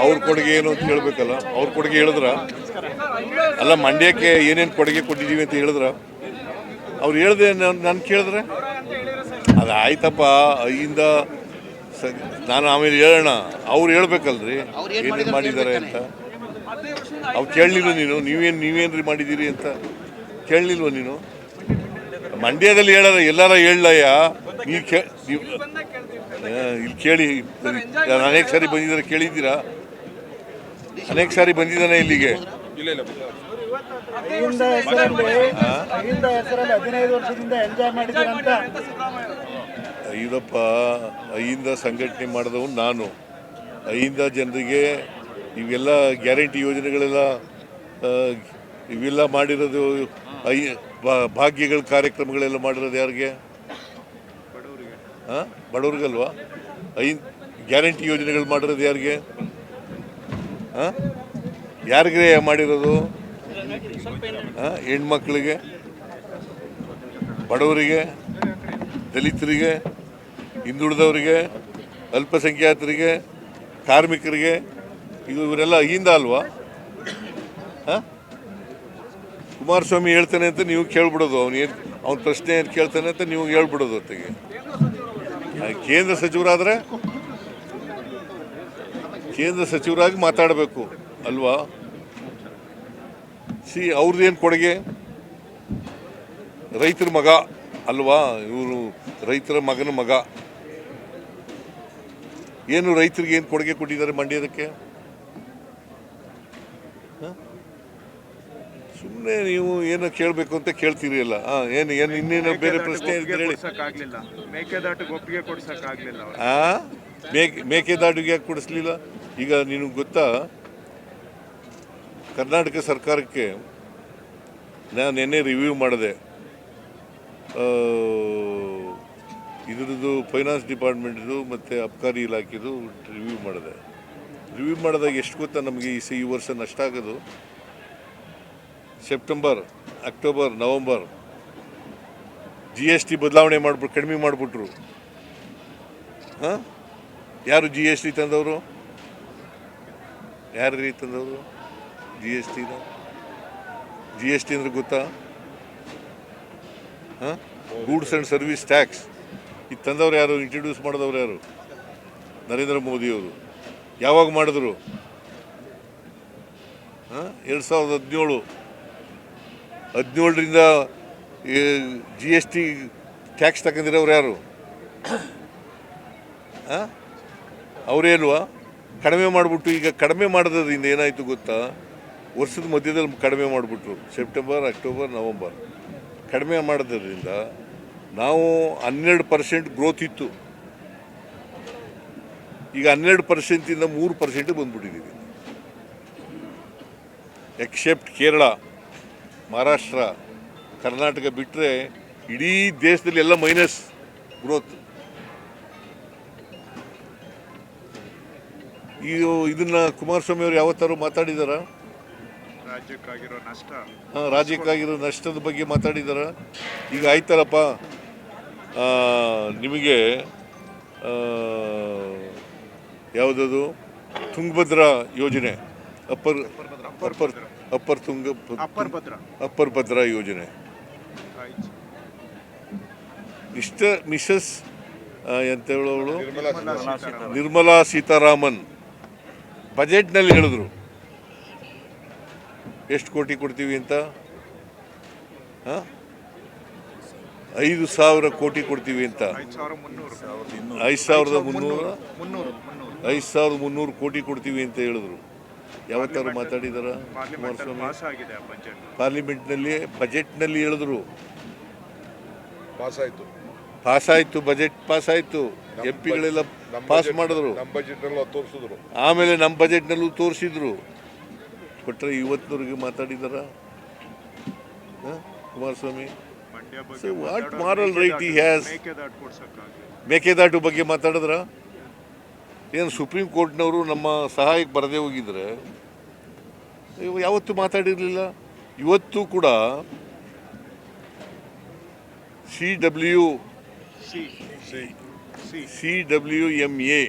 ಅವ್ರ ಕೊಡುಗೆ ಏನು ಅಂತ ಹೇಳ್ಬೇಕಲ್ಲ, ಅವ್ರ ಕೊಡುಗೆ ಹೇಳಿದ್ರ ಅಲ್ಲ, ಮಂಡ್ಯಕ್ಕೆ ಏನೇನು ಕೊಡುಗೆ ಕೊಟ್ಟಿದ್ದೀವಿ ಅಂತ ಹೇಳಿದ್ರ ಅವ್ರು ಹೇಳ್ದೆ ನಾನು ಕೇಳಿದ್ರೆ ಅದು ಆಯ್ತಪ್ಪ. ಅಯ್ಯಿಂದ ನಾನು ಆಮೇಲೆ ಹೇಳೋಣ, ಅವ್ರು ಹೇಳ್ಬೇಕಲ್ರಿ ಏನೇನು ಮಾಡಿದ್ದಾರೆ ಅಂತ. ಅವ್ರು ಕೇಳಲಿಲ್ಲ ನೀವೇನ್ರಿ ಮಾಡಿದ್ದೀರಿ ಅಂತ ಕೇಳಲಿಲ್ವ ನೀನು? ಮಂಡ್ಯದಲ್ಲಿ ಹೇಳಾರ ಎಲ್ಲಾರ ಹೇಳಯ್ಯ, ನೀವು ಇಲ್ಲಿ ಕೇಳಿ. ಅನೇಕ ಸಾರಿ ಬಂದಿದ್ದಾರೆ, ಕೇಳಿದ್ದೀರಾ? ಅನೇಕ ಸಾರಿ ಬಂದಿದ್ದಾನೆ ಇಲ್ಲಿಗೆ. ಐದಪ್ಪ, ಐಯಿಂದ ಸಂಘಟನೆ ಮಾಡಿದವನು ನಾನು. ಐದಿಂದ ಜನರಿಗೆ ಇವೆಲ್ಲ ಗ್ಯಾರಂಟಿ ಯೋಜನೆಗಳೆಲ್ಲ ಇವೆಲ್ಲ ಮಾಡಿರೋದು, ಭಾಗ್ಯಗಳ ಕಾರ್ಯಕ್ರಮಗಳೆಲ್ಲ ಮಾಡಿರೋದು ಯಾರಿಗೆ? ಬಡವ್ರಿಗಲ್ವಾ? ಗ್ಯಾರಂಟಿ ಯೋಜನೆಗಳು ಮಾಡಿರೋದು ಯಾರಿಗೆ? ಯಾರಿಗೆ ಮಾಡಿರೋದು? ಹೆಣ್ಮಕ್ಳಿಗೆ, ಬಡವರಿಗೆ, ದಲಿತರಿಗೆ, ಹಿಂದುಳಿದವರಿಗೆ, ಅಲ್ಪಸಂಖ್ಯಾತರಿಗೆ, ಕಾರ್ಮಿಕರಿಗೆ, ಇವರೆಲ್ಲ ಅಹಿಂದ ಅಲ್ವಾ? ಕುಮಾರಸ್ವಾಮಿ ಹೇಳ್ತಾನೆ ಅಂತ ನೀವು ಕೇಳ್ಬಿಡೋದು, ಅವ್ನ ಪ್ರಶ್ನೆ ಏನು ಕೇಳ್ತಾನೆ ಅಂತ ನೀವು ಹೇಳ್ಬಿಡೋದು. ಹೊತ್ತಿಗೆ ಕೇಂದ್ರ ಸಚಿವರಾದರೆ ಕೇಂದ್ರ ಸಚಿವರಾಗಿ ಮಾತಾಡಬೇಕು ಅಲ್ವಾ? ಅವ್ರದ್ದೇನು ಕೊಡುಗೆ? ರೈತರ ಮಗ ಅಲ್ವಾ ಇವರು? ರೈತರ ಮಗನ ಮಗ. ಏನು ರೈತರಿಗೆ ಏನು ಕೊಡುಗೆ ಕೊಟ್ಟಿದ್ದಾರೆ ಮಂಡ್ಯದಕ್ಕೆ? ಸುಮ್ಮನೆ ನೀವು ಏನೋ ಕೇಳಬೇಕು ಅಂತ ಕೇಳ್ತೀರಿ ಅಲ್ಲ. ಏನು ಇನ್ನೇನು ಬೇರೆ ಪ್ರಶ್ನೆ ಹೇಳಿ. ಮೇಕೆದಾಟಿಗೆ ಯಾಕೆ ಕೊಡಿಸ್ಲಿಲ್ಲ? ಈಗ ನಿನಗೆ ಗೊತ್ತಾ, ಕರ್ನಾಟಕ ಸರ್ಕಾರಕ್ಕೆ ನಾನು ನಿನ್ನೆ ರಿವ್ಯೂ ಮಾಡಿದೆ. ಇದ್ರದ್ದು ಫೈನಾನ್ಸ್ ಡಿಪಾರ್ಟ್ಮೆಂಟ್ದು ಮತ್ತು ಅಬ್ಕಾರಿ ಇಲಾಖೆದು ರಿವ್ಯೂ ಮಾಡಿದೆ. ರಿವ್ಯೂ ಮಾಡಿದಾಗ ಎಷ್ಟು ಗೊತ್ತಾ ನಮಗೆ ಈ ವರ್ಷ ನಷ್ಟ ಆಗೋದು? ಸೆಪ್ಟೆಂಬರ್, ಅಕ್ಟೋಬರ್, ನವಂಬರ್ GST ಬದಲಾವಣೆ ಕಡಿಮೆ ಮಾಡಿಬಿಟ್ರು. ಯಾರು GST ತಂದವರು? ಯಾರು ತಂದವರು GSTನ? GST ಅಂದ್ರೆ ಗೊತ್ತಾ? Goods and service tax. ಇದು ತಂದವ್ರು ಯಾರು? ಇಂಟ್ರೊಡ್ಯೂಸ್ ಮಾಡಿದವ್ರು ಯಾರು? ನರೇಂದ್ರ ಮೋದಿಯವರು. ಯಾವಾಗ ಮಾಡಿದ್ರು? 2017. 17ರಿಂದ GST ಟ್ಯಾಕ್ಸ್ ತಗೊಂಡಿರೋರು ಯಾರು? ಅವರೇ ಅಲ್ವಾ? ಕಡಿಮೆ ಮಾಡಿಬಿಟ್ಟು, ಈಗ ಕಡಿಮೆ ಮಾಡೋದ್ರಿಂದ ಏನಾಯಿತು ಗೊತ್ತಾ? ವರ್ಷದ ಮಧ್ಯದಲ್ಲಿ ಕಡಿಮೆ ಮಾಡಿಬಿಟ್ರು. ಸೆಪ್ಟೆಂಬರ್, ಅಕ್ಟೋಬರ್, ನವಂಬರ್ ಕಡಿಮೆ ಮಾಡೋದ್ರಿಂದ ನಾವು 12% ಗ್ರೋತ್ ಇತ್ತು. ಈಗ 12%ಇಂದ 3% ಬಂದ್ಬಿಟ್ಟಿದ್ದೀವಿ. ಎಕ್ಸೆಪ್ಟ್ ಕೇರಳ, ಮಹಾರಾಷ್ಟ್ರ, ಕರ್ನಾಟಕ ಬಿಟ್ಟರೆ ಇಡೀ ದೇಶದಲ್ಲಿ ಎಲ್ಲ ಮೈನಸ್ ಗ್ರೋತ್. ಇದನ್ನ ಕುಮಾರಸ್ವಾಮಿ ಅವರು ಯಾವತ್ತಾರು ಮಾತಾಡಿದಾರ? ರಾಜ್ಯಕ್ಕಾಗಿರೋ ನಷ್ಟದ ಬಗ್ಗೆ ಮಾತಾಡಿದಾರ? ಈಗ ಆಯ್ತಾರಪ್ಪ, ನಿಮಗೆ ಯಾವುದದು ತುಂಗಭದ್ರಾ ಯೋಜನೆ, ಅಪ್ಪರ್ ಭದ್ರಾ ಯೋಜನೆ, ಮಿಸಸ್ ಎಂತ ಹೇಳೋಳು ನಿರ್ಮಲಾ ಸೀತಾರಾಮನ್ ಬಜೆಟ್ನಲ್ಲಿ ಹೇಳಿದ್ರು ಎಷ್ಟು ಕೋಟಿ ಕೊಡ್ತೀವಿ ಅಂತ. 5,000 ಕೋಟಿ ಕೊಡ್ತೀವಿ ಅಂತ. 5,300 ಕೋಟಿ ಕೊಡ್ತೀವಿ ಅಂತ ಹೇಳಿದ್ರು. ಯಾವತ್ತಾರು ಮಾತಾಡಿದಾರ ಕುಮಾರಸ್ವಾಮಿ? ಪಾರ್ಲಿಮೆಂಟ್ನಲ್ಲಿ ಬಜೆಟ್ನಲ್ಲಿ ಹೇಳಿದ್ರು. ಪಾಸ್ ಆಯ್ತು, ಬಜೆಟ್ ಪಾಸ್ ಆಯ್ತು, MP ಗಳೆಲ್ಲ ಪಾಸ್ ಮಾಡಿದ್ರು. ಆಮೇಲೆ ನಮ್ಮ ಬಜೆಟ್ನಲ್ಲೂ ತೋರಿಸಿದ್ರು. ಕೊಟ್ಟರೆ ಇವತ್ತಿನವರೆಗೆ ಮಾತಾಡಿದಾರ Kumaraswamy? What moral right he has? Mekedatu ಬಗ್ಗೆ ಮಾತಾಡಿದ್ರ? ಏನು ಸುಪ್ರೀಂ ಕೋರ್ಟ್ನವರು ನಮ್ಮ ಸಹಾಯಕ್ಕೆ ಬರದೇ ಹೋಗಿದ್ರೆ ಯಾವತ್ತೂ ಮಾತಾಡಿರಲಿಲ್ಲ. ಇವತ್ತು ಕೂಡ CWMA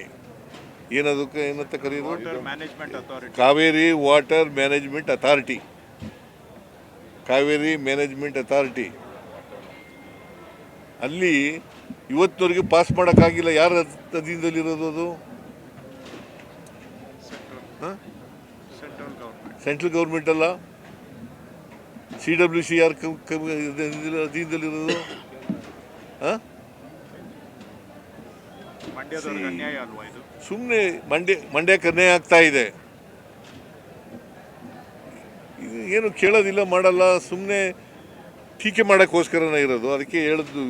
ಏನದಕ್ಕೆ ಏನಂತ ಕರೆಯೋದು? Water management authority. Kaveri water management authority. Kaveri management authority ಅಲ್ಲಿ ಇವತ್ತಿನವರೆಗೆ ಪಾಸ್ ಮಾಡೋಕ್ಕಾಗಿಲ್ಲ. ಯಾರ ಅಧೀನದಲ್ಲಿರೋದು ಅದು? Central government. ಸೆಂಟ್ರಲ್ ಗೌರ್ಮೆಂಟ್ ಅಲ್ಲ, CWC ಯಾರ ಅಧೀನದಲ್ಲಿರೋದು? ಮಂಡ್ಯದವ್ರಿಗೆ ಅನ್ಯಾಯ ಅಲ್ವಾ ಇದು? ಸುಮ್ಮನೆ ಮಂಡ್ಯಕ್ಕೆ ಅನ್ಯಾಯ ಆಗ್ತಾ ಇದೆ. ಇದು ಏನು ಕೇಳೋದಿಲ್ಲ, ಮಾಡಲ್ಲ, ಸುಮ್ಮನೆ ಟೀಕೆ ಮಾಡೋಕ್ಕೋಸ್ಕರನೇ ಇರೋದು. ಅದಕ್ಕೆ ಹೇಳಿದ್ದು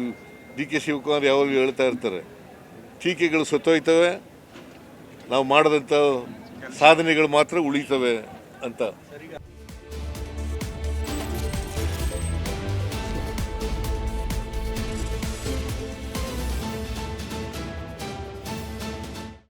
DK ಶಿವಕುಮಾರ್ ಯಾವಾಗಲೂ ಹೇಳ್ತಾ ಇರ್ತಾರೆ, ಟೀಕೆಗಳು ಸತ್ತೋಯ್ತವೆ, ನಾವು ಮಾಡಿದಂಥ ಸಾಧನೆಗಳು ಮಾತ್ರ ಉಳಿತವೆ ಅಂತ.